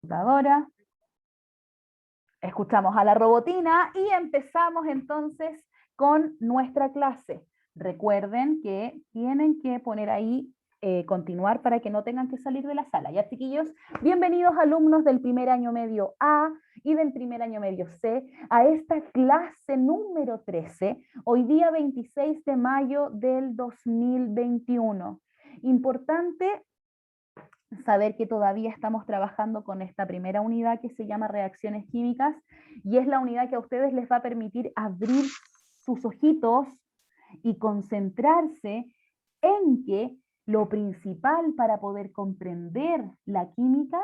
computadora. Escuchamos a la robotina y empezamos entonces con nuestra clase. Recuerden que tienen que poner ahí continuar para que no tengan que salir de la sala. Ya, chiquillos, bienvenidos alumnos del primer año medio A y del primer año medio C a esta clase número 13, hoy día 26 de mayo del 2021. Importante saber que todavía estamos trabajando con esta primera unidad que se llama reacciones químicas y es la unidad que a ustedes les va a permitir abrir sus ojitos y concentrarse en que lo principal para poder comprender la química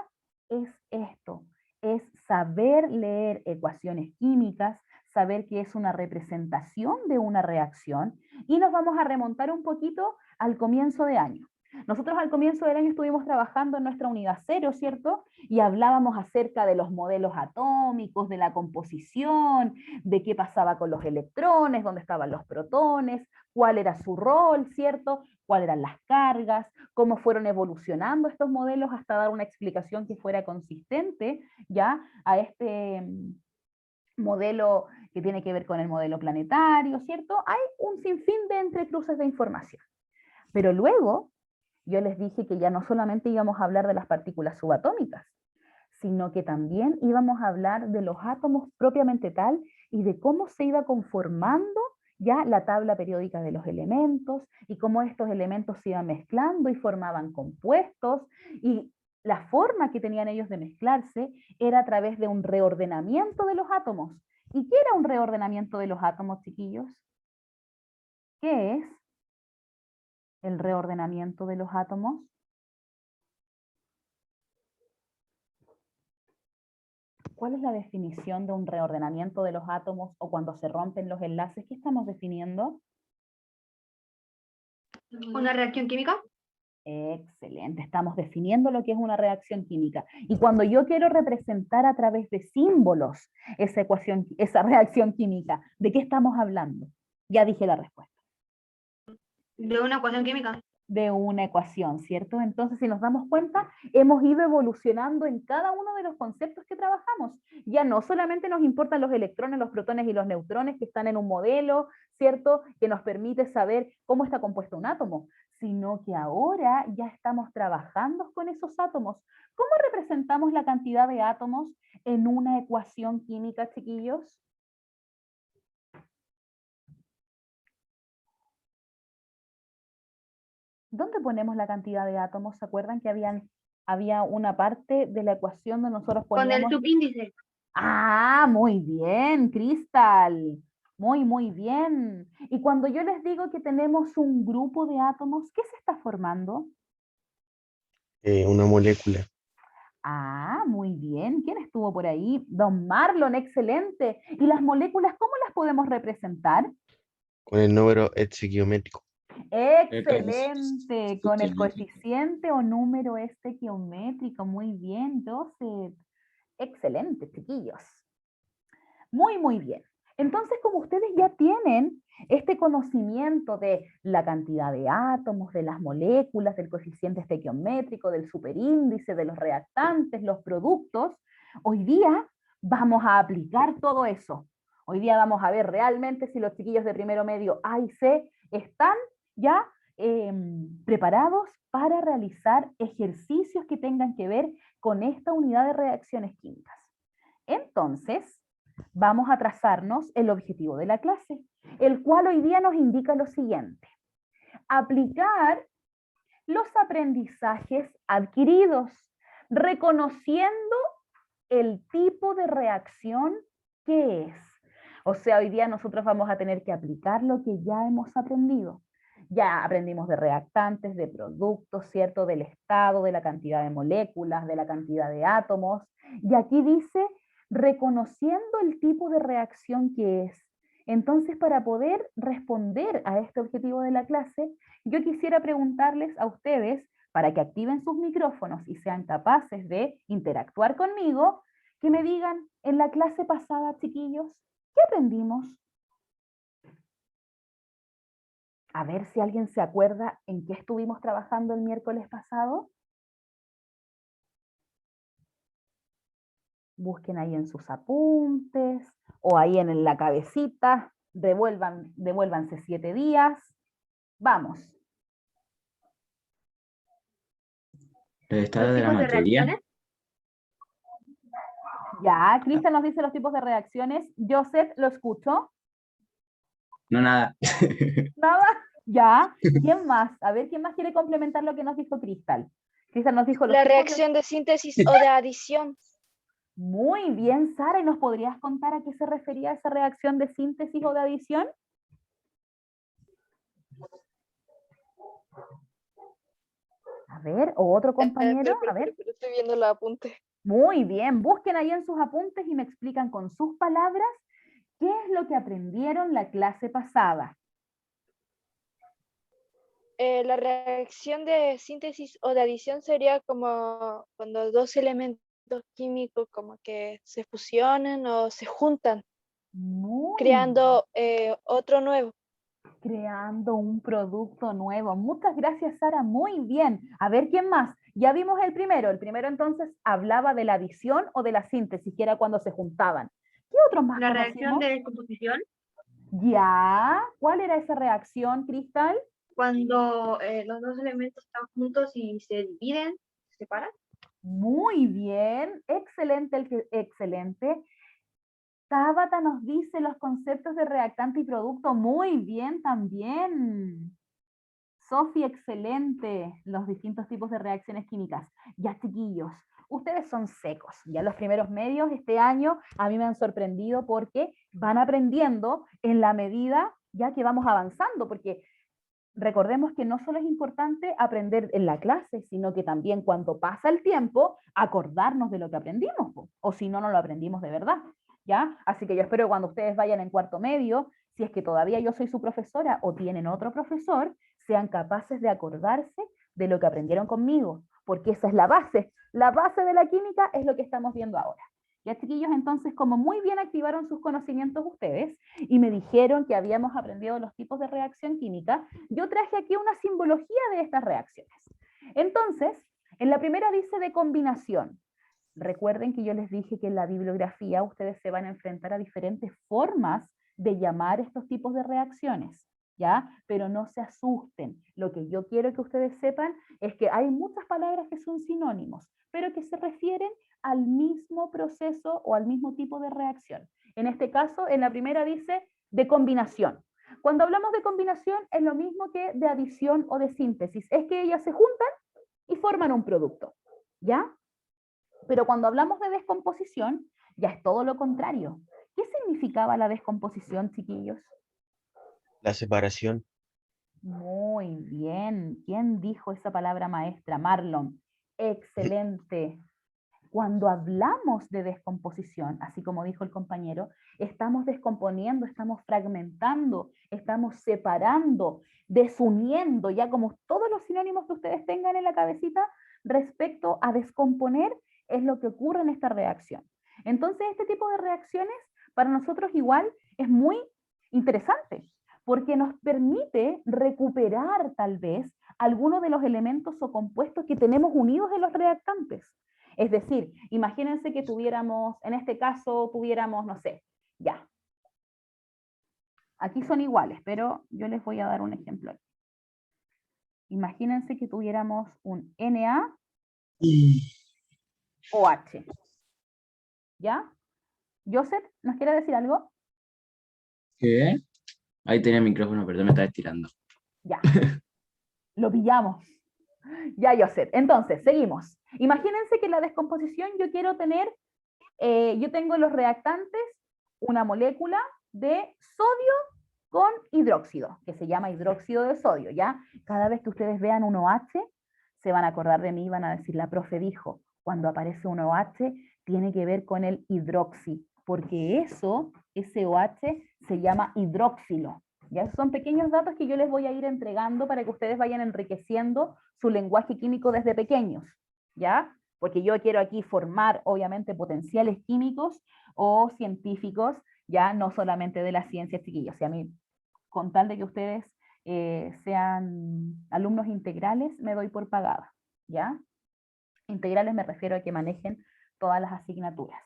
es esto, es saber leer ecuaciones químicas, saber que es una representación de una reacción y nos vamos a remontar un poquito al comienzo de año. Nosotros al comienzo del año estuvimos trabajando en nuestra unidad 0, ¿cierto? Y hablábamos acerca de los modelos atómicos, de la composición, de qué pasaba con los electrones, dónde estaban los protones, cuál era su rol, ¿cierto? Cuáles eran las cargas, cómo fueron evolucionando estos modelos hasta dar una explicación que fuera consistente ya a este modelo que tiene que ver con el modelo planetario, ¿cierto? Hay un sinfín de entrecruces de información. Pero luego yo les dije que ya no solamente íbamos a hablar de las partículas subatómicas, sino que también íbamos a hablar de los átomos propiamente tal y de cómo se iba conformando ya la tabla periódica de los elementos y cómo estos elementos se iban mezclando y formaban compuestos y la forma que tenían ellos de mezclarse era a través de un reordenamiento de los átomos. ¿Y qué era un reordenamiento de los átomos, chiquillos? ¿Qué es el reordenamiento de los átomos? ¿Cuál es la definición de un reordenamiento de los átomos o cuando se rompen los enlaces? ¿Qué estamos definiendo? ¿Una reacción química? Excelente, estamos definiendo lo que es una reacción química. Y cuando yo quiero representar a través de símbolos esa ecuación, esa reacción química, ¿de qué estamos hablando? Ya dije la respuesta. ¿De una ecuación química? De una ecuación, ¿cierto? Entonces, si nos damos cuenta, hemos ido evolucionando en cada uno de los conceptos que trabajamos. Ya no solamente nos importan los electrones, los protones y los neutrones que están en un modelo, ¿cierto? Que nos permite saber cómo está compuesto un átomo, sino que ahora ya estamos trabajando con esos átomos. ¿Cómo representamos la cantidad de átomos en una ecuación química, chiquillos? ¿Dónde ponemos la cantidad de átomos? ¿Se acuerdan que había una parte de la ecuación donde nosotros Con el poníamos... subíndice. Ah, muy bien, Cristal. Muy, muy bien. Y cuando yo les digo que tenemos un grupo de átomos, ¿qué se está formando? Una molécula. Ah, muy bien. ¿Quién estuvo por ahí? Don Marlon, excelente. ¿Y las moléculas, cómo las podemos representar? Con el número estequiométrico. Excelente, con el coeficiente o número estequiométrico. Muy bien, Joseph. Excelente, chiquillos. Muy, muy bien. Entonces, como ustedes ya tienen este conocimiento de la cantidad de átomos, de las moléculas, del coeficiente estequiométrico, del superíndice, de los reactantes, los productos, hoy día vamos a aplicar todo eso. Hoy día vamos a ver realmente si los chiquillos de primero medio A y C están ya preparados para realizar ejercicios que tengan que ver con esta unidad de reacciones químicas. Entonces, vamos a trazarnos el objetivo de la clase, el cual hoy día nos indica lo siguiente: aplicar los aprendizajes adquiridos, reconociendo el tipo de reacción que es. O sea, hoy día nosotros vamos a tener que aplicar lo que ya hemos aprendido. Ya aprendimos de reactantes, de productos, ¿cierto? Del estado, de la cantidad de moléculas, de la cantidad de átomos. Y aquí dice, reconociendo el tipo de reacción que es. Entonces, para poder responder a este objetivo de la clase, yo quisiera preguntarles a ustedes, para que activen sus micrófonos y sean capaces de interactuar conmigo, que me digan, en la clase pasada, chiquillos, ¿qué aprendimos? A ver si alguien se acuerda en qué estuvimos trabajando el miércoles pasado. Busquen ahí en sus apuntes o ahí en la cabecita. Devuélvanse 7 días. Vamos. ¿El estado ¿Los de la tipos de materia? reacciones? Ya, Cristian nos dice los tipos de reacciones. Joseph, ¿lo escucho? No, nada. Nada. Ya. ¿Quién más? A ver, ¿quién más quiere complementar lo que nos dijo Cristal? Cristal nos dijo los La tipos reacción de síntesis o de adición. Muy bien, Sara. ¿Y nos podrías contar a qué se refería esa reacción de síntesis o de adición? A ver, o otro compañero. A ver. Pero estoy viendo los apuntes. Muy bien. Busquen ahí en sus apuntes y me explican con sus palabras qué es lo que aprendieron la clase pasada. La reacción de síntesis o de adición sería como cuando dos elementos químicos como que se fusionan o se juntan, Muy creando otro nuevo. creando un producto nuevo. Muchas gracias, Sara. Muy bien. A ver, ¿quién más? Ya vimos el primero. El primero entonces hablaba de la adición o de la síntesis, que era cuando se juntaban. ¿Qué otros más La reacción conocimos? de descomposición, Ya. ¿Cuál era esa reacción, Cristal? cuando los dos elementos están juntos y se dividen, se separan. Muy bien. Excelente, excelente. Tabata nos dice los conceptos de reactante y producto. Muy bien también. Sofi, excelente. Los distintos tipos de reacciones químicas. Ya, chiquillos, ustedes son secos. Ya los primeros medios este año a mí me han sorprendido porque van aprendiendo en la medida ya que vamos avanzando, porque recordemos que no solo es importante aprender en la clase, sino que también cuando pasa el tiempo, acordarnos de lo que aprendimos, o si no, no lo aprendimos de verdad. ¿Ya? Así que yo espero que cuando ustedes vayan en cuarto medio, si es que todavía yo soy su profesora o tienen otro profesor, sean capaces de acordarse de lo que aprendieron conmigo, porque esa es la base. La base de la química es lo que estamos viendo ahora. Ya, chiquillos, entonces, como muy bien activaron sus conocimientos ustedes y me dijeron que habíamos aprendido los tipos de reacción química, yo traje aquí una simbología de estas reacciones. Entonces, en la primera dice de combinación. Recuerden que yo les dije que en la bibliografía ustedes se van a enfrentar a diferentes formas de llamar estos tipos de reacciones, ¿ya? Pero no se asusten. Lo que yo quiero que ustedes sepan es que hay muchas palabras que son sinónimos, pero que se refieren al mismo proceso o al mismo tipo de reacción. En este caso, en la primera dice de combinación. Cuando hablamos de combinación es lo mismo que de adición o de síntesis, es que ellas se juntan y forman un producto, ¿ya? Pero cuando hablamos de descomposición, ya es todo lo contrario. ¿Qué significaba la descomposición, chiquillos? La separación. Muy bien. ¿Quién dijo esa palabra maestra? Marlon. Excelente. Cuando hablamos de descomposición, así como dijo el compañero, estamos descomponiendo, estamos fragmentando, estamos separando, desuniendo, ya como todos los sinónimos que ustedes tengan en la cabecita respecto a descomponer es lo que ocurre en esta reacción. Entonces, este tipo de reacciones para nosotros igual es muy interesante, porque nos permite recuperar tal vez algunos de los elementos o compuestos que tenemos unidos en los reactantes. Es decir, imagínense que tuviéramos, en este caso, tuviéramos, no sé, ya. Aquí son iguales, pero yo les voy a dar un ejemplo. Imagínense que tuviéramos un NaOH. ¿Ya? Joseph, ¿nos quiere decir algo? ¿Qué? Ahí tenía el micrófono, perdón, me estaba estirando. Ya. Lo pillamos. Ya, Joseph. Entonces, seguimos. Imagínense que en la descomposición yo quiero tener, yo tengo en los reactantes una molécula de sodio con hidróxido, que se llama hidróxido de sodio, ¿ya? Cada vez que ustedes vean un OH, se van a acordar de mí y van a decir, la profe dijo, cuando aparece un OH, tiene que ver con el hidroxi, porque eso, ese OH, se llama hidróxilo. ¿Ya? Esos son pequeños datos que yo les voy a ir entregando para que ustedes vayan enriqueciendo su lenguaje químico desde pequeños, ¿ya? Porque yo quiero aquí formar, obviamente, potenciales químicos o científicos, ya no solamente de la ciencia, chiquillos. Y a mí, con tal de que ustedes sean alumnos integrales, me doy por pagada, ¿ya? Integrales me refiero a que manejen todas las asignaturas.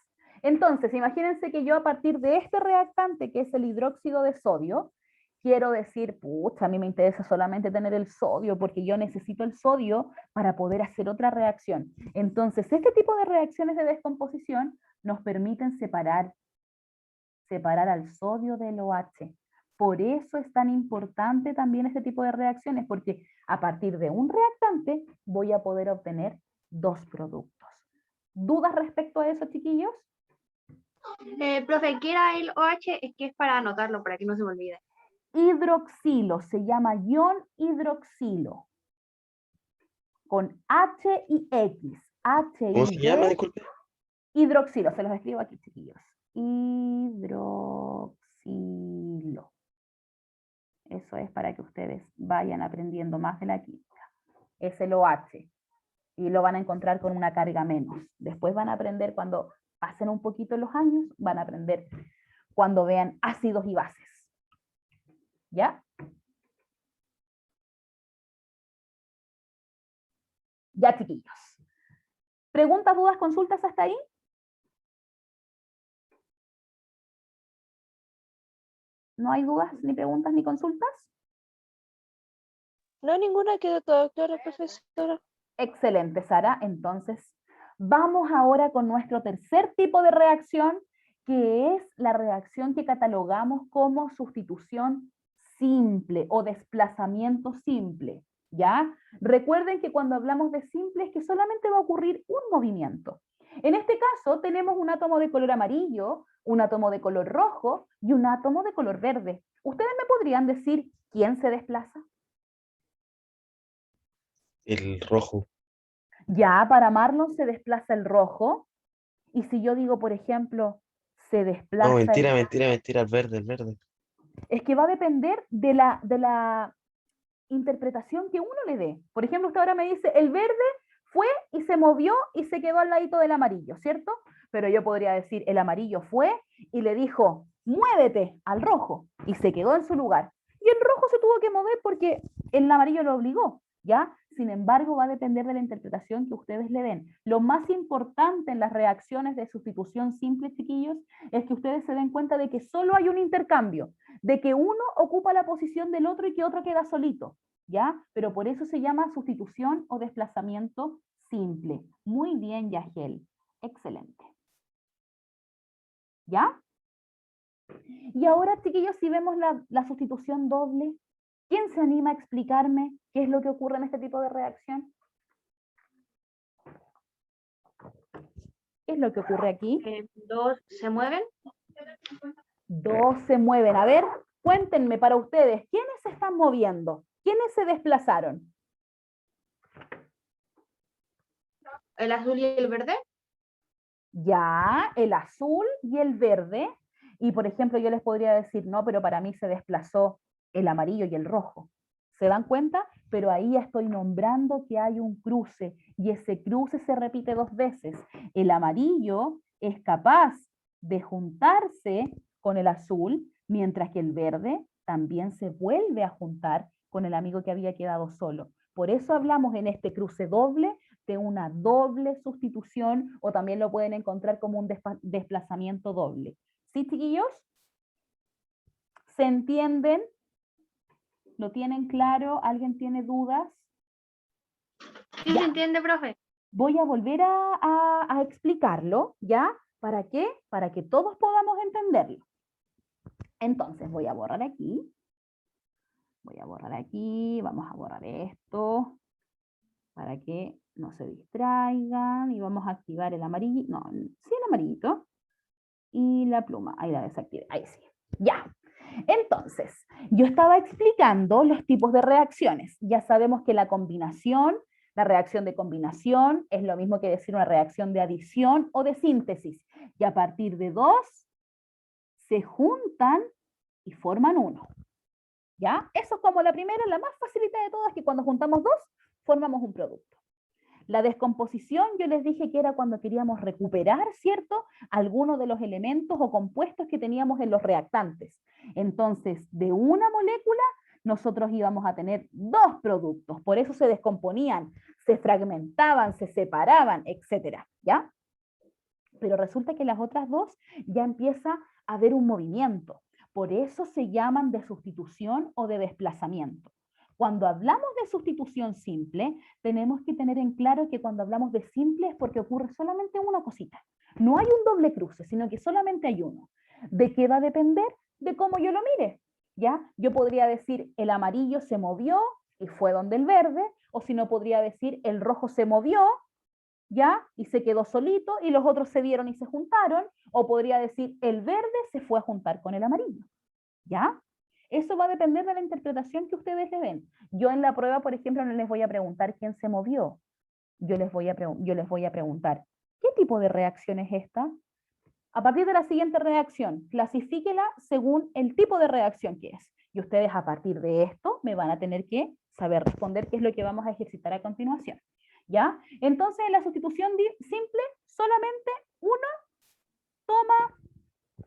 Entonces, imagínense que yo a partir de este reactante, que es el hidróxido de sodio, quiero decir, pucha, a mí me interesa solamente tener el sodio porque yo necesito el sodio para poder hacer otra reacción. Entonces, este tipo de reacciones de descomposición nos permiten separar al sodio del OH. Por eso es tan importante también este tipo de reacciones, porque a partir de un reactante voy a poder obtener dos productos. ¿Dudas respecto a eso, chiquillos? Profe, ¿qué era el OH? Es que es para anotarlo, para que no se me olvide. Hidroxilo, se llama ion hidroxilo. Con H y X. ¿Cómo se llama? H-I-D, Disculpe. hidroxilo, se los escribo aquí, chiquillos. Hidroxilo. Eso es para que ustedes vayan aprendiendo más de la química. Es el OH. Y lo van a encontrar con una carga menos. Después van a aprender cuando pasen un poquito los años, van a aprender cuando vean ácidos y bases. ¿Ya? Ya, chiquillos. ¿Preguntas, dudas, consultas hasta ahí? ¿No hay dudas, ni preguntas, ni consultas? No, ninguna, quedó todo claro, profesora. Excelente, Sara. Entonces, vamos ahora con nuestro tercer tipo de reacción, que es la reacción que catalogamos como sustitución simple o desplazamiento simple, ¿ya? Recuerden que cuando hablamos de simple es que solamente va a ocurrir un movimiento. En este caso tenemos un átomo de color amarillo, un átomo de color rojo y un átomo de color verde. ¿Ustedes me podrían decir quién se desplaza? El rojo. Ya, para Marlon se desplaza el rojo. Y si yo digo, por ejemplo, se desplaza No, mentira, el... mentira, mentira, el verde, el verde. Es que va a depender de la interpretación que uno le dé. Por ejemplo, usted ahora me dice, el verde fue y se movió y se quedó al ladito del amarillo, ¿cierto? Pero yo podría decir, el amarillo fue y le dijo, muévete al rojo, y se quedó en su lugar. Y el rojo se tuvo que mover porque el amarillo lo obligó, ¿ya? Sin embargo, va a depender de la interpretación que ustedes le den. Lo más importante en las reacciones de sustitución simple, chiquillos, es que ustedes se den cuenta de que solo hay un intercambio, de que uno ocupa la posición del otro y que otro queda solito, ¿ya? Pero por eso se llama sustitución o desplazamiento simple. Muy bien, Yagel. Excelente. ¿Ya? Y ahora, chiquillos, si vemos la sustitución doble, ¿quién se anima a explicarme qué es lo que ocurre en este tipo de reacción? ¿Qué es lo que ocurre aquí? ¿Dos se mueven? Dos se mueven. A ver, cuéntenme para ustedes, ¿quiénes se están moviendo? ¿Quiénes se desplazaron? ¿El azul y el verde? Ya, el azul y el verde. Y por ejemplo, yo les podría decir, no, pero para mí se desplazó el amarillo y el rojo. ¿Se dan cuenta? Pero ahí estoy nombrando que hay un cruce y ese cruce se repite dos veces. El amarillo es capaz de juntarse con el azul, mientras que el verde también se vuelve a juntar con el amigo que había quedado solo. Por eso hablamos en este cruce doble de una doble sustitución, o también lo pueden encontrar como un desplazamiento doble. ¿Sí, chiquillos? ¿Se entienden? ¿Lo tienen claro? ¿Alguien tiene dudas? ¿Sí Ya. se entiende, profe? Voy a volver a explicarlo, ¿ya? ¿Para qué? Para que todos podamos entenderlo. Entonces, voy a borrar aquí. Voy a borrar aquí, vamos a borrar esto, para que no se distraigan, y vamos a activar el amarillito, no, sí el amarillito, y la pluma, ahí la desactivé, ahí sí, ya. Entonces, yo estaba explicando los tipos de reacciones. Ya sabemos que la combinación, la reacción de combinación, es lo mismo que decir una reacción de adición o de síntesis, y a partir de dos se juntan y forman uno. ¿Ya? Eso es como la primera, la más facilita de todas, que cuando juntamos dos, formamos un producto. La descomposición, yo les dije que era cuando queríamos recuperar, ¿cierto?, algunos de los elementos o compuestos que teníamos en los reactantes. Entonces, de una molécula, nosotros íbamos a tener dos productos. Por eso se descomponían, se fragmentaban, se separaban, etc. ¿Ya? pero resulta que las otras dos ya empieza a haber un movimiento. Por eso se llaman de sustitución o de desplazamiento. Cuando hablamos de sustitución simple, tenemos que tener en claro que cuando hablamos de simple es porque ocurre solamente una cosita. No hay un doble cruce, sino que solamente hay uno. ¿De qué va a depender? De cómo yo lo mire. ¿Ya? Yo podría decir el amarillo se movió y fue donde el verde, o si no podría decir el rojo se movió, ¿ya? Y se quedó solito y los otros se vieron y se juntaron, o podría decir el verde se fue a juntar con el amarillo, ¿ya? Eso va a depender de la interpretación que ustedes le den. Yo en la prueba, por ejemplo, no les voy a preguntar quién se movió. Yo les voy a preguntar, ¿qué tipo de reacción es esta? A partir de la siguiente reacción, clasifíquela según el tipo de reacción que es. Y ustedes a partir de esto me van a tener que saber responder qué es lo que vamos a ejercitar a continuación. ¿Ya? Entonces, en la sustitución simple, solamente uno toma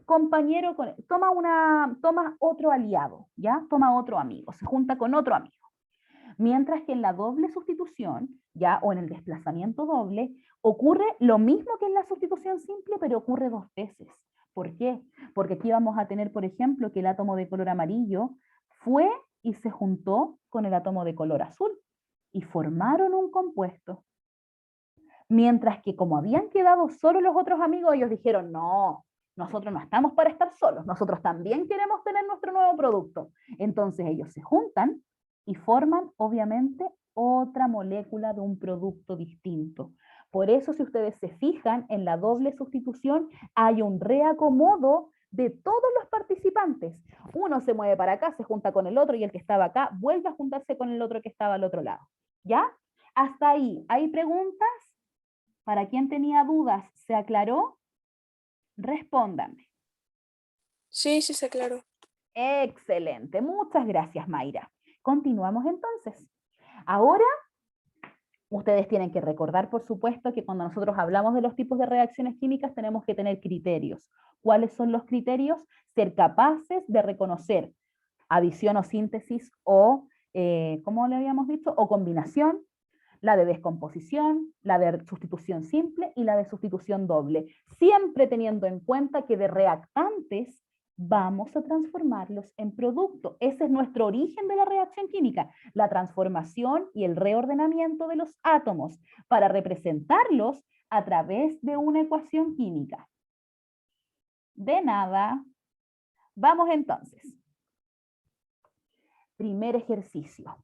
compañero, toma otro aliado, ¿ya? Toma otro amigo, se junta con otro amigo. Mientras que en la doble sustitución, ¿ya? O en el desplazamiento doble, ocurre lo mismo que en la sustitución simple, pero ocurre dos veces. ¿Por qué? Porque aquí vamos a tener, por ejemplo, que el átomo de color amarillo fue y se juntó con el átomo de color azul y formaron un compuesto. Mientras que como habían quedado solo los otros amigos, ellos dijeron, no, nosotros no estamos para estar solos, nosotros también queremos tener nuestro nuevo producto. Entonces ellos se juntan y forman, obviamente, otra molécula de un producto distinto. Por eso, si ustedes se fijan, en la doble sustitución hay un reacomodo de todos los participantes. Uno se mueve para acá, se junta con el otro, y el que estaba acá vuelve a juntarse con el otro que estaba al otro lado. ¿Ya? Hasta ahí, ¿hay preguntas? ¿Para quien tenía dudas, se aclaró? Respóndanme. Sí, sí, se aclaró. Excelente, muchas gracias, Mayra. Continuamos entonces. Ahora, ustedes tienen que recordar, por supuesto, que cuando nosotros hablamos de los tipos de reacciones químicas tenemos que tener criterios. ¿Cuáles son los criterios? Ser capaces de reconocer adición o síntesis o, ¿cómo le habíamos dicho? O combinación, la de descomposición, la de sustitución simple y la de sustitución doble, siempre teniendo en cuenta que de reactantes vamos a transformarlos en producto. Ese es nuestro origen de la reacción química, la transformación y el reordenamiento de los átomos para representarlos a través de una ecuación química. De nada. Vamos entonces. Primer ejercicio.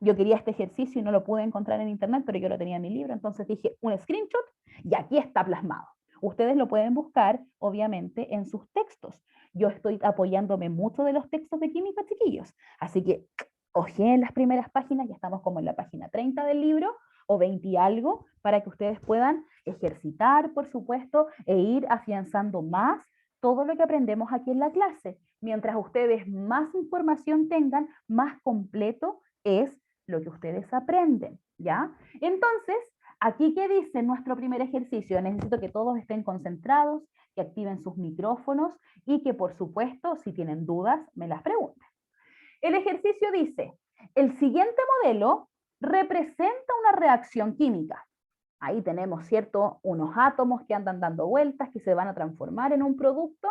Yo quería este ejercicio y no lo pude encontrar en internet, pero yo lo tenía en mi libro, entonces dije un screenshot y aquí está plasmado. Ustedes lo pueden buscar, obviamente, en sus textos. Yo estoy apoyándome mucho de los textos de química, chiquillos. Así que ojeen las primeras páginas, ya estamos como en la página 30 del libro, o 20 y algo, para que ustedes puedan ejercitar, por supuesto, e ir afianzando más todo lo que aprendemos aquí en la clase. Mientras ustedes más información tengan, más completo es lo que ustedes aprenden, ¿ya? Entonces, aquí, ¿qué dice nuestro primer ejercicio? Necesito que todos estén concentrados, que activen sus micrófonos y que, por supuesto, si tienen dudas, me las pregunten. El ejercicio dice, el siguiente modelo representa una reacción química. Ahí tenemos, ¿cierto?, unos átomos que andan dando vueltas, que se van a transformar en un producto,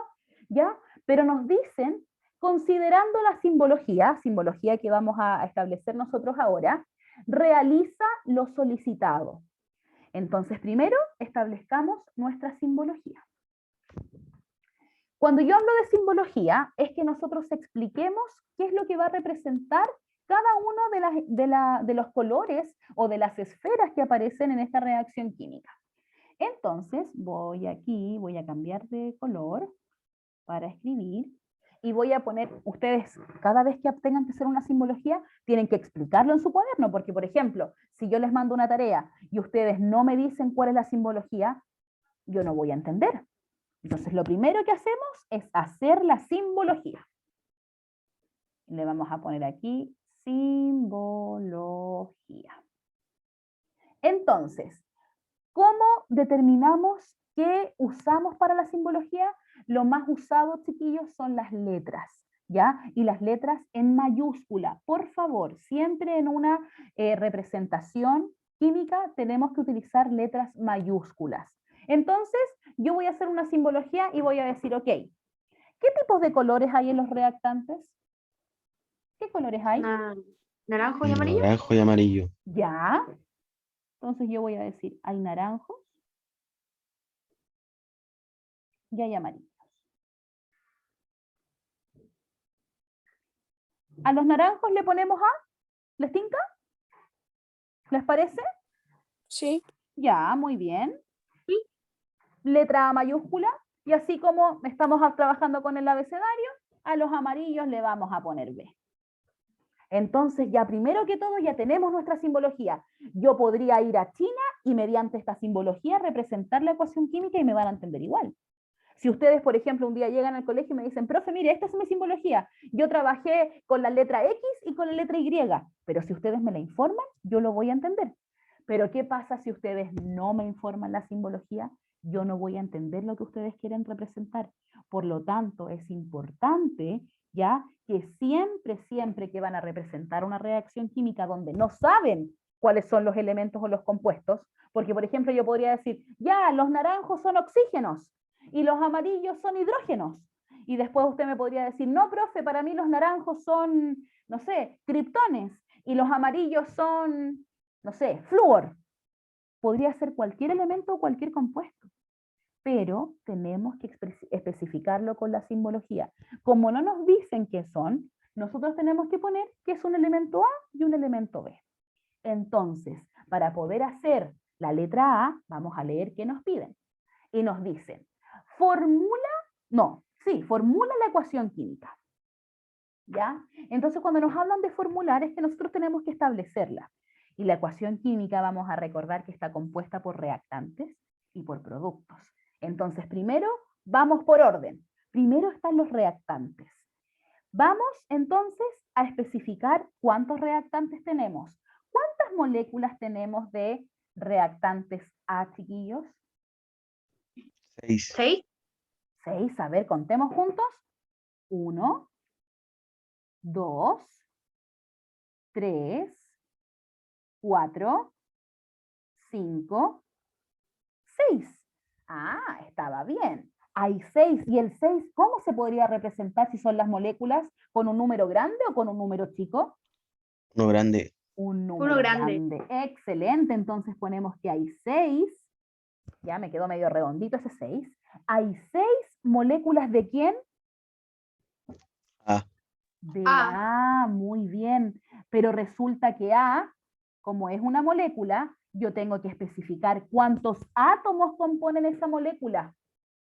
¿ya? Pero nos dicen, considerando la simbología que vamos a establecer nosotros ahora, realiza lo solicitado. Entonces, primero establezcamos nuestra simbología. Cuando yo hablo de simbología, es que nosotros expliquemos qué es lo que va a representar cada uno de los colores o de las esferas que aparecen en esta reacción química. Entonces, voy a cambiar de color para escribir, y voy a poner, ustedes cada vez que tengan que hacer una simbología, tienen que explicarlo en su cuaderno, porque por ejemplo, si yo les mando una tarea y ustedes no me dicen cuál es la simbología, yo no voy a entender. Entonces lo primero que hacemos es hacer la simbología. Le vamos a poner aquí, simbología. Entonces, ¿cómo determinamos qué usamos para la simbología? Lo más usado, chiquillos, son las letras, ¿ya? Y las letras en mayúscula. Por favor, siempre en una representación química tenemos que utilizar letras mayúsculas. Entonces, yo voy a hacer una simbología y voy a decir, ok, ¿qué tipos de colores hay en los reactantes? ¿Qué colores hay? Naranjo y amarillo. Naranjo y amarillo. Ya. Entonces yo voy a decir, hay naranjos y hay amarillos. ¿A los naranjos le ponemos A? ¿Les tinca? ¿Les parece? Sí. Ya, muy bien. Letra A mayúscula, y así como estamos trabajando con el abecedario, a los amarillos le vamos a poner B. Entonces ya primero que todo ya tenemos nuestra simbología. Yo podría ir a China y mediante esta simbología representar la ecuación química y me van a entender igual. Si ustedes, por ejemplo, un día llegan al colegio y me dicen, profe, mire, esta es mi simbología. Yo trabajé con la letra X y con la letra Y, pero si ustedes me la informan, yo lo voy a entender. Pero ¿qué pasa si ustedes no me informan la simbología? Yo no voy a entender lo que ustedes quieren representar. Por lo tanto, es importante ya que siempre que van a representar una reacción química donde no saben cuáles son los elementos o los compuestos, porque por ejemplo yo podría decir, ya, los naranjos son oxígenos y los amarillos son hidrógenos. Y después usted me podría decir, no, profe, para mí los naranjos son, no sé, criptones y los amarillos son, no sé, flúor. Podría ser cualquier elemento o cualquier compuesto, pero tenemos que especificarlo con la simbología. Como no nos dicen qué son, nosotros tenemos que poner que es un elemento A y un elemento B. Entonces, para poder hacer la letra A, vamos a leer qué nos piden. Y nos dicen, formula la ecuación química. ¿Ya? Entonces, cuando nos hablan de formular, es que nosotros tenemos que establecerla. Y la ecuación química vamos a recordar que está compuesta por reactantes y por productos. Entonces, primero, vamos por orden. Primero están los reactantes. Vamos entonces a especificar cuántos reactantes tenemos. ¿Cuántas moléculas tenemos de reactantes A, chiquillos? 6. 6. 6. A ver, contemos juntos. 1, 2, 3, 4, 5, 6. Ah, estaba bien. Hay 6. ¿Y el 6 cómo se podría representar si son las moléculas? ¿Con un número grande o con un número chico? Uno grande. Un número grande. Excelente. Entonces ponemos que hay 6. Ya me quedó medio redondito ese 6. Hay 6 moléculas ¿de quién? A. De A, muy bien. Pero resulta que A, como es una molécula, yo tengo que especificar cuántos átomos componen esa molécula.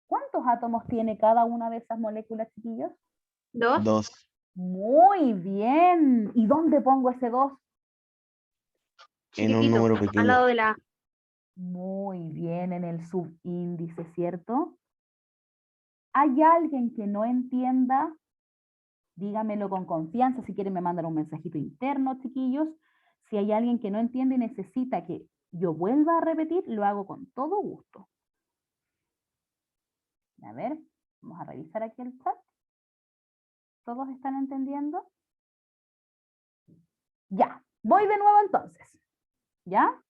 ¿Cuántos átomos tiene cada una de esas moléculas, chiquillos? 2. 2. Muy bien. ¿Y dónde pongo ese 2? En un número Al pequeño. lado de la A. Muy bien, en el subíndice, ¿cierto? ¿Hay alguien que no entienda? Dígamelo con confianza, si quieren me mandan un mensajito interno, chiquillos. Si hay alguien que no entiende y necesita que yo vuelva a repetir, lo hago con todo gusto. A ver, vamos a revisar aquí el chat. ¿Todos están entendiendo? Ya, voy de nuevo entonces. ¿Ya?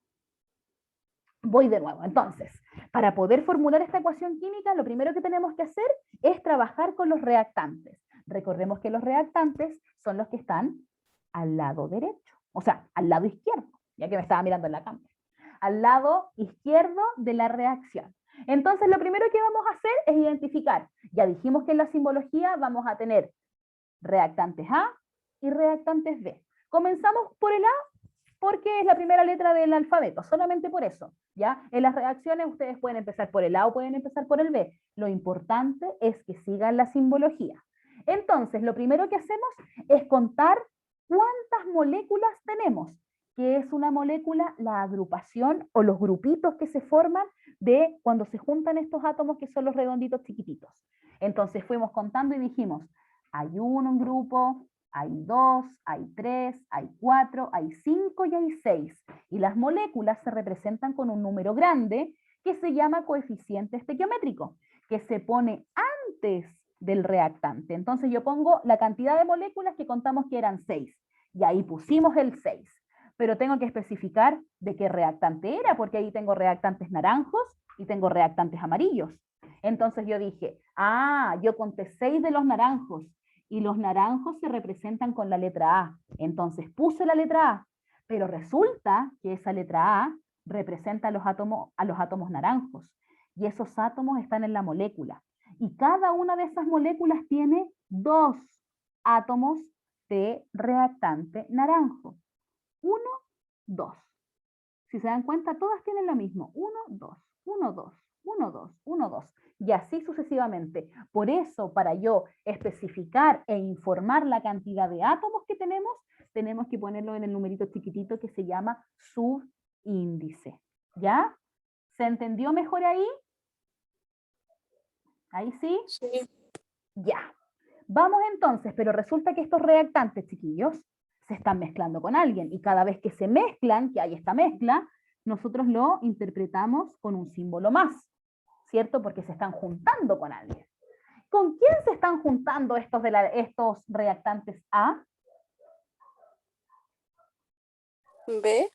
Voy de nuevo. Entonces, para poder formular esta ecuación química, lo primero que tenemos que hacer es trabajar con los reactantes. Recordemos que los reactantes son los que están al lado derecho, o sea, al lado izquierdo, ya que me estaba mirando en la cámara. Al lado izquierdo de la reacción. Entonces, lo primero que vamos a hacer es identificar. Ya dijimos que en la simbología vamos a tener reactantes A y reactantes B. Comenzamos por el A porque es la primera letra del alfabeto, solamente por eso. ¿Ya? En las reacciones ustedes pueden empezar por el A o pueden empezar por el B. Lo importante es que sigan la simbología. Entonces, lo primero que hacemos es contar cuántas moléculas tenemos. ¿Qué es una molécula? La agrupación o los grupitos que se forman de cuando se juntan estos átomos que son los redonditos chiquititos. Entonces fuimos contando y dijimos, hay un grupo, hay 2, hay 3, hay 4, hay 5 y hay 6. Y las moléculas se representan con un número grande que se llama coeficiente estequiométrico, que se pone antes del reactante. Entonces yo pongo la cantidad de moléculas que contamos que eran 6. Y ahí pusimos el 6. Pero tengo que especificar de qué reactante era, porque ahí tengo reactantes naranjos y tengo reactantes amarillos. Entonces yo dije, yo conté 6 de los naranjos y los naranjos se representan con la letra A. Entonces puse la letra A, pero resulta que esa letra A representa a los átomos naranjos y esos átomos están en la molécula. Y cada una de esas moléculas tiene 2 átomos de reactante naranjo. 1, 2. Si se dan cuenta, todas tienen lo mismo. 1, 2, 1, 2, 1, 2, 1, 2. Y así sucesivamente. Por eso, para yo especificar e informar la cantidad de átomos que tenemos que ponerlo en el numerito chiquitito que se llama subíndice. ¿Ya? ¿Se entendió mejor ahí? ¿Ahí sí? Sí. Ya. Vamos entonces, pero resulta que estos reactantes, chiquillos, se están mezclando con alguien, y cada vez que se mezclan, que hay esta mezcla, nosotros lo interpretamos con un símbolo más, ¿cierto? Porque se están juntando con alguien. ¿Con quién se están juntando estos reactantes A? B.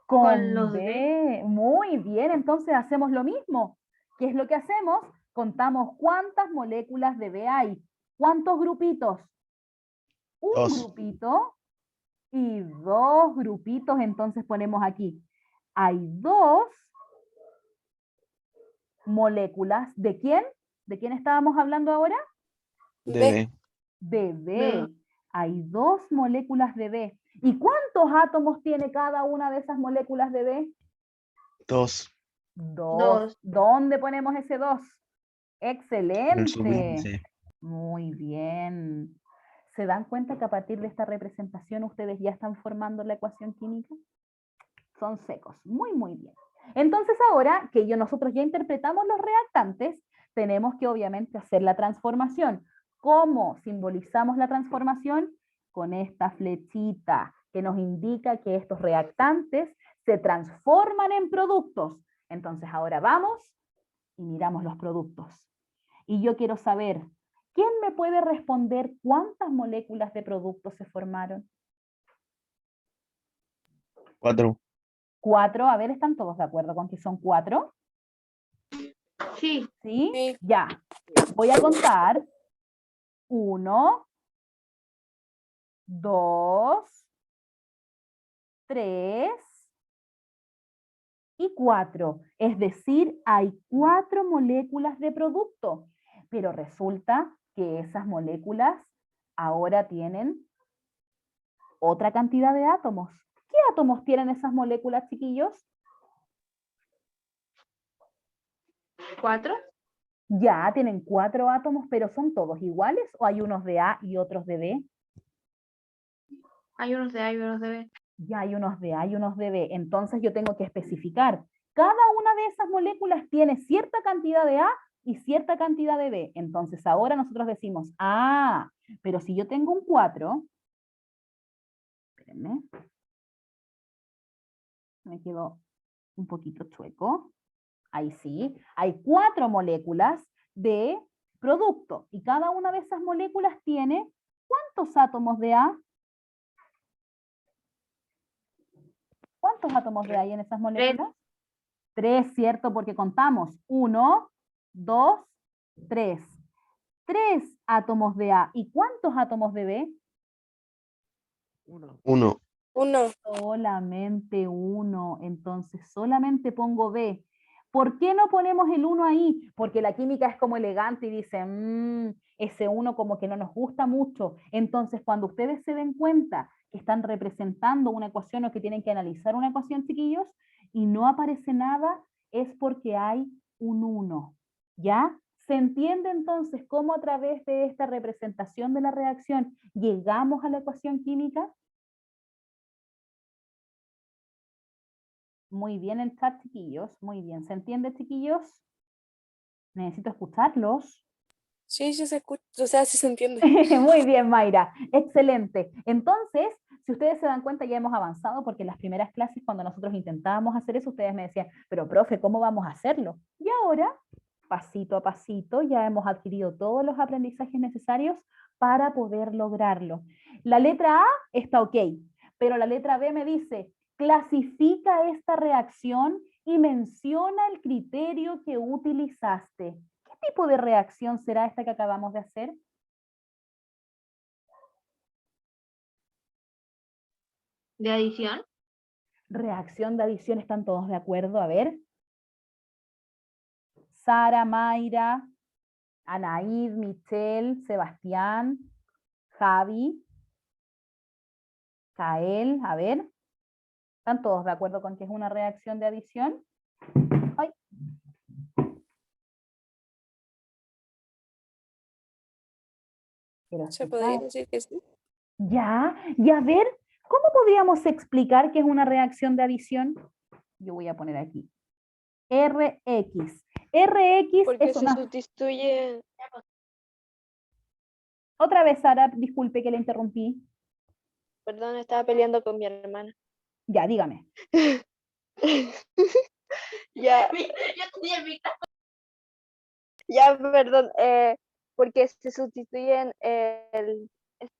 Con los B. Muy bien, entonces hacemos lo mismo. ¿Qué es lo que hacemos? Contamos cuántas moléculas de B hay. ¿Cuántos grupitos? Un 2. grupito y 2 grupitos, entonces ponemos aquí. Hay 2 moléculas. ¿De quién? ¿De quién estábamos hablando ahora? B. DB. De B. B. Hay 2 moléculas de B. ¿Y cuántos átomos tiene cada una de esas moléculas de B? 2. 2. Dos. ¿Dónde ponemos ese 2? En el Excelente. subíndice. Muy bien. ¿Se dan cuenta que a partir de esta representación ustedes ya están formando la ecuación química? Son secos. Muy, muy bien. Entonces ahora que nosotros ya interpretamos los reactantes, tenemos que obviamente hacer la transformación. ¿Cómo simbolizamos la transformación? Con esta flechita que nos indica que estos reactantes se transforman en productos. Entonces ahora vamos y miramos los productos. Y yo quiero saber, ¿quién me puede responder cuántas moléculas de productos se formaron? 4. 4, a ver, ¿están todos de acuerdo con que son 4? Sí. ¿Sí? Sí. Ya. Voy a contar. 1, 2, 3 y 4. Es decir, hay 4 moléculas de producto. Pero resulta que esas moléculas ahora tienen otra cantidad de átomos. ¿Qué átomos tienen esas moléculas, chiquillos? 4. Ya, tienen 4 átomos, pero ¿son todos iguales o hay unos de A y otros de B? Hay unos de A y unos de B. Ya hay unos de A y unos de B. Entonces yo tengo que especificar. Cada una de esas moléculas tiene cierta cantidad de A y cierta cantidad de B. Entonces ahora nosotros decimos, pero si yo tengo un 4, espérenme, me quedó un poquito chueco. Ahí sí, hay 4 moléculas de producto y cada una de esas moléculas tiene ¿cuántos átomos de A? ¿Cuántos átomos de A hay en esas moléculas? 3, ¿cierto? Porque contamos 1, 2, 3. 3 átomos de A. ¿Y cuántos átomos de B? 1. 1. Solamente 1. Entonces solamente pongo B. ¿Por qué no ponemos el 1 ahí? Porque la química es como elegante y dice, ese 1 como que no nos gusta mucho. Entonces cuando ustedes se den cuenta que están representando una ecuación o que tienen que analizar una ecuación, chiquillos, y no aparece nada, es porque hay un 1. ¿Ya? ¿Se entiende entonces cómo a través de esta representación de la reacción llegamos a la ecuación química? Muy bien el chat, chiquillos. Muy bien. ¿Se entiende, chiquillos? Necesito escucharlos. Sí, sí se escucha, o sea, sí se entiende. Muy bien, Mayra. Excelente. Entonces, si ustedes se dan cuenta, ya hemos avanzado porque en las primeras clases, cuando nosotros intentábamos hacer eso, ustedes me decían, pero profe, ¿cómo vamos a hacerlo? Y ahora, pasito a pasito, ya hemos adquirido todos los aprendizajes necesarios para poder lograrlo. La letra A está ok, pero la letra B me dice, clasifica esta reacción y menciona el criterio que utilizaste. ¿Qué tipo de reacción será esta que acabamos de hacer? ¿De adición? Reacción de adición, ¿están todos de acuerdo? A ver. Sara, Mayra, Anaíd, Michelle, Sebastián, Javi, Kael, a ver. ¿Están todos de acuerdo con que es una reacción de adición? Ay. Quiero ¿Se escuchar. podría decir que sí? Ya, y a ver, ¿cómo podríamos explicar qué es una reacción de adición? Yo voy a poner aquí. RX. RX Porque es se una... sustituye. Otra vez, Sara, disculpe que le interrumpí. Perdón, estaba peleando con mi hermana. Ya, dígame. Ya, Yo tenía el micrófono. ya, perdón. Porque se sustituyen el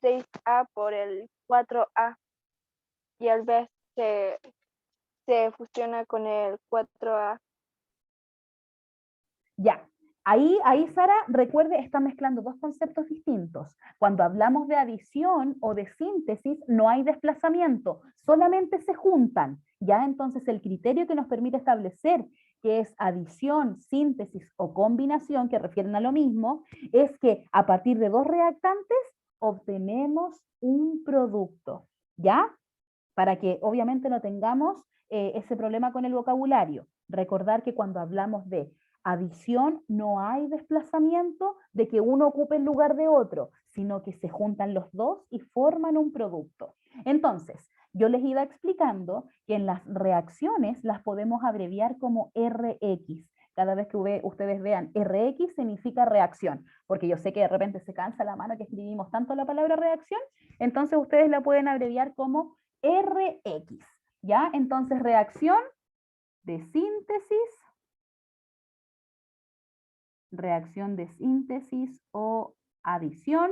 6A por el 4A y al vez se fusiona con el 4A. Ya. Ahí, Sara, recuerde, está mezclando dos conceptos distintos. Cuando hablamos de adición o de síntesis, no hay desplazamiento, solamente se juntan. Ya entonces el criterio que nos permite establecer que es adición, síntesis o combinación, que refieren a lo mismo, es que a partir de dos reactantes obtenemos un producto. ¿Ya? Para que obviamente no tengamos ese problema con el vocabulario. Recordar que cuando hablamos de adición no hay desplazamiento de que uno ocupe el lugar de otro, sino que se juntan los dos y forman un producto. Entonces, yo les iba explicando que en las reacciones las podemos abreviar como RX. Cada vez que ustedes vean RX significa reacción, porque yo sé que de repente se cansa la mano que escribimos tanto la palabra reacción, entonces ustedes la pueden abreviar como RX, ¿ya? Entonces, reacción de síntesis o adición.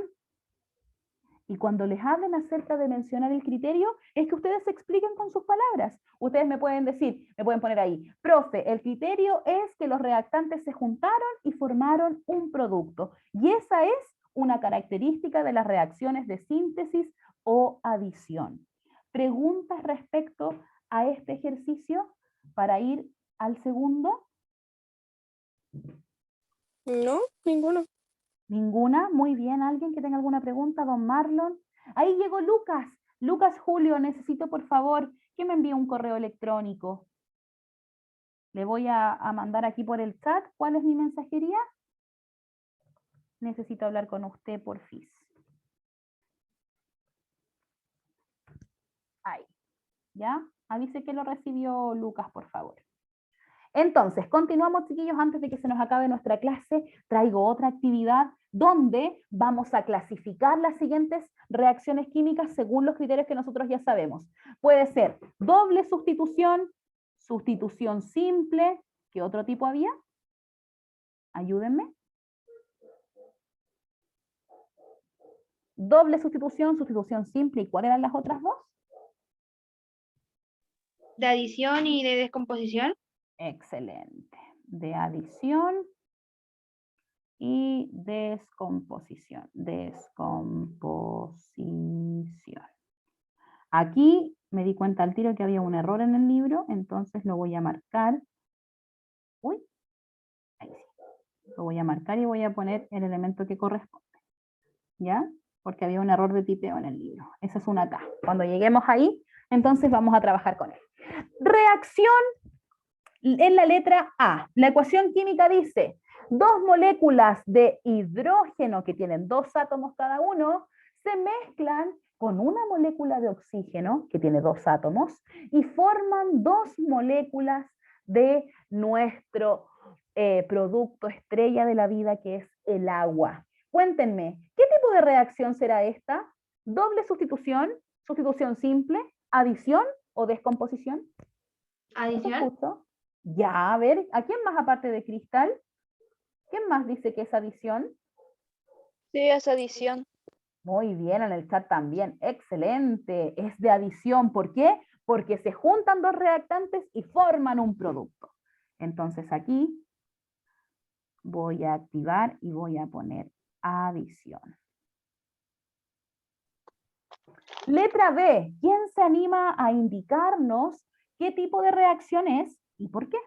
Y cuando les hablen acerca de mencionar el criterio, es que ustedes se expliquen con sus palabras. Ustedes me pueden decir, me pueden poner ahí, profe, el criterio es que los reactantes se juntaron y formaron un producto. Y esa es una característica de las reacciones de síntesis o adición. ¿Preguntas respecto a este ejercicio para ir al segundo? No, ninguno. ¿Ninguna? Muy bien. ¿Alguien que tenga alguna pregunta? Don Marlon. Ahí llegó Lucas. Lucas Julio, necesito por favor que me envíe un correo electrónico. Le voy a mandar aquí por el chat. ¿Cuál es mi mensajería? Necesito hablar con usted, porfis. Ahí. ¿Ya? Avise que lo recibió Lucas, por favor. Entonces, continuamos, chiquillos, antes de que se nos acabe nuestra clase, traigo otra actividad donde vamos a clasificar las siguientes reacciones químicas según los criterios que nosotros ya sabemos. Puede ser doble sustitución, sustitución simple, ¿qué otro tipo había? Ayúdenme. Doble sustitución, sustitución simple, ¿y cuáles eran las otras dos? ¿De adición y de descomposición? Excelente. De adición y descomposición. Descomposición. Aquí me di cuenta al tiro que había un error en el libro, entonces lo voy a marcar. Uy, ahí sí. Lo voy a marcar y voy a poner el elemento que corresponde. ¿Ya? Porque había un error de tipeo en el libro. Esa es una K. Cuando lleguemos ahí, entonces vamos a trabajar con él. Reacción en la letra A. La ecuación química dice, dos moléculas de hidrógeno que tienen dos átomos cada uno, se mezclan con una molécula de oxígeno que tiene dos átomos y forman dos moléculas de nuestro producto estrella de la vida, que es el agua. Cuéntenme, ¿qué tipo de reacción será esta? ¿Doble sustitución, sustitución simple, adición o descomposición? Adición. Ya, a ver, ¿a quién más aparte de Cristal? ¿Quién más dice que es adición? Sí, es adición. Muy bien, en el chat también. Excelente. Es de adición. ¿Por qué? porque se juntan dos reactantes y forman un producto. Entonces aquí voy a activar y voy a poner adición. Letra B. ¿Quién se anima a indicarnos qué tipo de reacción es y por qué?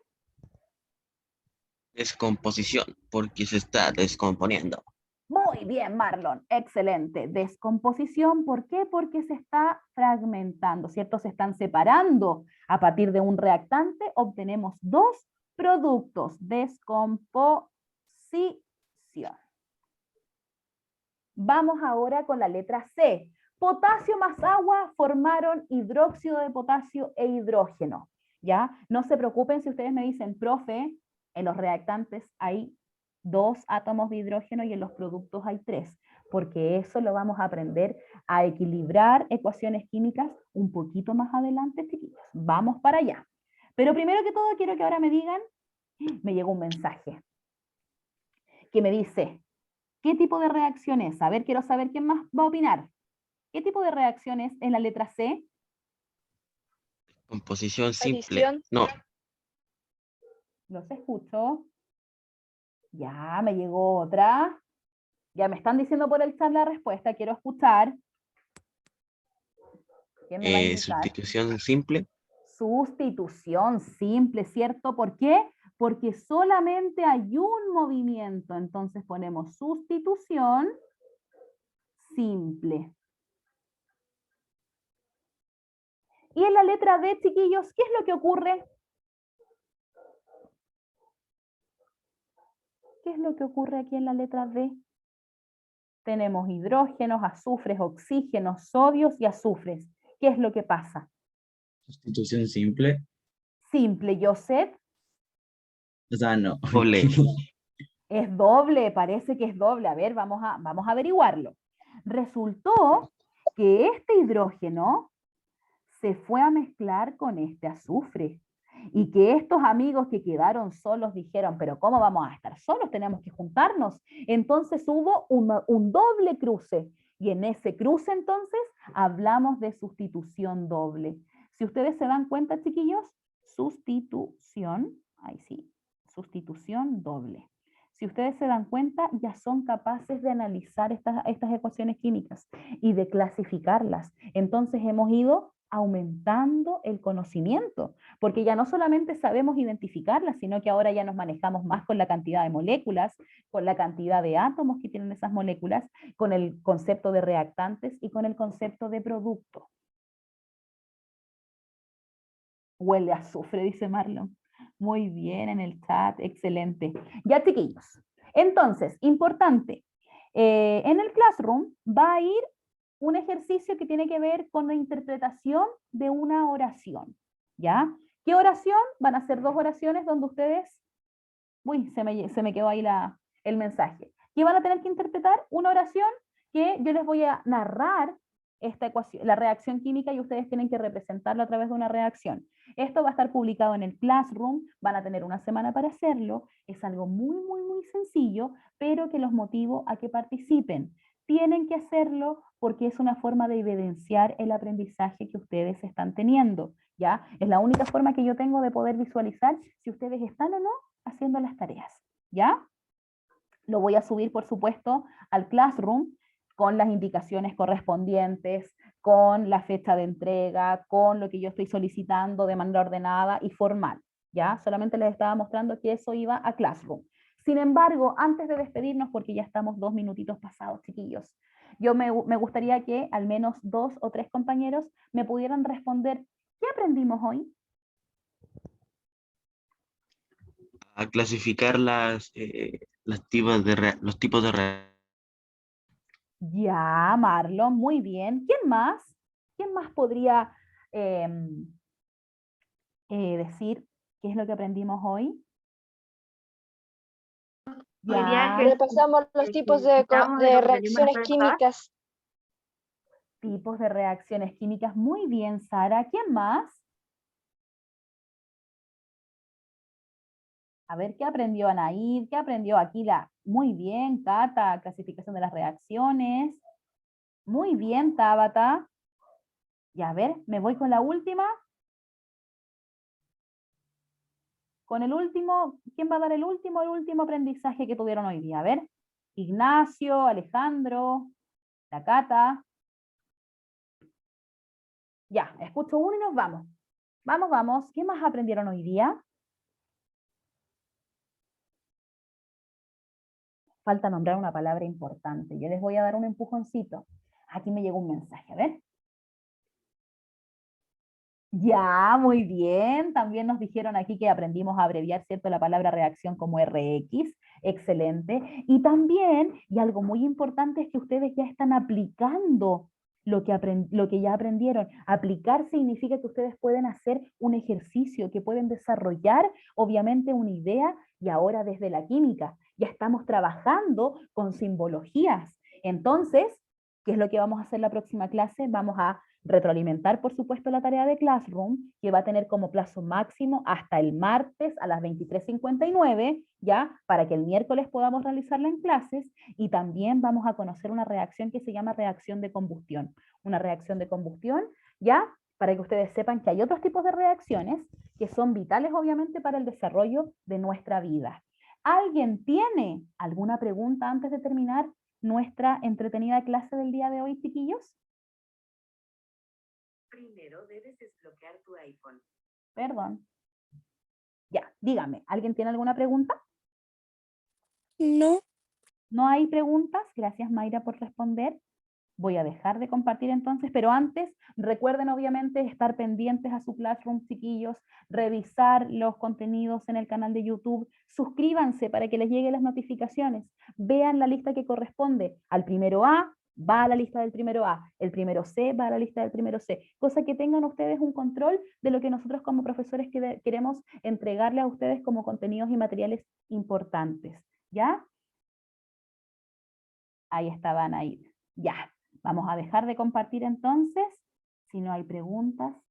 Descomposición, porque se está descomponiendo. Muy bien, Marlon. Excelente. Descomposición, ¿por qué? Porque se está fragmentando, ¿cierto? Se están separando. A partir de un reactante obtenemos dos productos. Descomposición. Vamos ahora con la letra C. Potasio más agua formaron hidróxido de potasio e hidrógeno. ¿Ya? No se preocupen si ustedes me dicen, profe, en los reactantes hay 2 átomos de hidrógeno y en los productos hay 3, porque eso lo vamos a aprender a equilibrar ecuaciones químicas un poquito más adelante, chiquillos. Vamos para allá. Pero primero que todo quiero que ahora me digan, me llegó un mensaje que me dice, ¿qué tipo de reacción es? A ver, quiero saber quién más va a opinar. ¿Qué tipo de reacción es en la letra C? Composición simple. Adición. No, Los escucho. Ya, me llegó otra. Ya me están diciendo por el chat la respuesta, quiero escuchar. ¿Quién me va a indicar? sustitución simple. Sustitución simple, ¿cierto? ¿Por qué? Porque solamente hay un movimiento, entonces ponemos sustitución simple. Y en la letra D, chiquillos, ¿qué es lo que ocurre? ¿Qué es lo que ocurre aquí en la letra D? Tenemos hidrógenos, azufres, oxígenos, sodios y azufres. ¿Qué es lo que pasa? Sustitución simple. Simple, Joseph. O sea, no. Doble. Es doble, parece que es doble. A ver, vamos a averiguarlo. Resultó que este hidrógeno se fue a mezclar con este azufre. Y que estos amigos que quedaron solos dijeron, pero ¿cómo vamos a estar solos? Tenemos que juntarnos. Entonces hubo un doble cruce. Y en ese cruce entonces hablamos de sustitución doble. Si ustedes se dan cuenta, chiquillos, sustitución, ahí sí, sustitución doble. Si ustedes se dan cuenta, ya son capaces de analizar estas ecuaciones químicas y de clasificarlas. Entonces hemos ido aumentando el conocimiento, porque ya no solamente sabemos identificarlas, sino que ahora ya nos manejamos más con la cantidad de moléculas, con la cantidad de átomos que tienen esas moléculas, con el concepto de reactantes y con el concepto de producto. Huele a azufre, dice Marlon. Muy bien en el chat, excelente. Ya, chiquillos. Entonces, importante, en el Classroom va a ir un ejercicio que tiene que ver con la interpretación de una oración, ¿ya? ¿Qué oración? Van a ser 2 oraciones donde ustedes... Uy, se me quedó ahí el mensaje. ¿Qué van a tener que interpretar? Una oración que yo les voy a narrar esta ecuación, la reacción química, y ustedes tienen que representarlo a través de una reacción. Esto va a estar publicado en el Classroom, van a tener una semana para hacerlo, es algo muy, muy, muy sencillo, pero que los motivo a que participen. Tienen que hacerlo porque es una forma de evidenciar el aprendizaje que ustedes están teniendo, ¿ya? Es la única forma que yo tengo de poder visualizar si ustedes están o no haciendo las tareas, ¿ya? Lo voy a subir, por supuesto, al Classroom con las indicaciones correspondientes, con la fecha de entrega, con lo que yo estoy solicitando de manera ordenada y formal, ¿ya? Solamente les estaba mostrando que eso iba a Classroom. Sin embargo, antes de despedirnos, porque ya estamos 2 minutitos pasados, chiquillos, me gustaría que al menos 2 o 3 compañeros me pudieran responder, ¿qué aprendimos hoy? A clasificar los tipos de reacción. Ya, Marlon, muy bien. ¿Quién más? ¿Quién más podría decir qué es lo que aprendimos hoy? Hoy día Ya, Repasamos los tipos de reacciones químicas. tipos de reacciones químicas. Muy bien, Sara. ¿Quién más? A ver, ¿qué aprendió Anaíd? ¿Qué aprendió Aquila? Muy bien, Cata, clasificación de las reacciones. Muy bien, Tabata. Y a ver, me voy con la última. con el último, ¿quién va a dar el último aprendizaje que tuvieron hoy día? A ver, Ignacio, Alejandro, la Cata. Ya, escucho uno y nos vamos. Vamos, vamos. ¿Qué más aprendieron hoy día? Falta nombrar una palabra importante. Yo les voy a dar un empujoncito. Aquí me llegó un mensaje, a ver. Ya, muy bien. También nos dijeron aquí que aprendimos a abreviar, ¿cierto?, la palabra reacción como RX. Excelente. Y también, y algo muy importante, es que ustedes ya están aplicando lo que ya aprendieron. Aplicar significa que ustedes pueden hacer un ejercicio, que pueden desarrollar, obviamente, una idea, y ahora desde la química. Ya estamos trabajando con simbologías. Entonces, ¿qué es lo que vamos a hacer la próxima clase? Vamos a retroalimentar, por supuesto, la tarea de Classroom, que va a tener como plazo máximo hasta el martes a las 23:59, ¿ya? Para que el miércoles podamos realizarla en clases, y también vamos a conocer una reacción que se llama reacción de combustión. Una reacción de combustión, ¿ya? Para que ustedes sepan que hay otros tipos de reacciones que son vitales, obviamente, para el desarrollo de nuestra vida. ¿Alguien tiene alguna pregunta antes de terminar nuestra entretenida clase del día de hoy, chiquillos? Primero debes desbloquear tu iPhone. Perdón. Ya, dígame, ¿alguien tiene alguna pregunta? No. ¿No hay preguntas? Gracias, Mayra, por responder. Voy a dejar de compartir entonces, pero antes recuerden obviamente estar pendientes a su Classroom, chiquillos, revisar los contenidos en el canal de YouTube, suscríbanse para que les lleguen las notificaciones, vean la lista que corresponde al primero A, va a la lista del primero A, el primero C va a la lista del primero C, cosa que tengan ustedes un control de lo que nosotros como profesores queremos entregarle a ustedes como contenidos y materiales importantes, ¿ya? Ahí estaban ahí, ya. Vamos a dejar de compartir entonces, si no hay preguntas.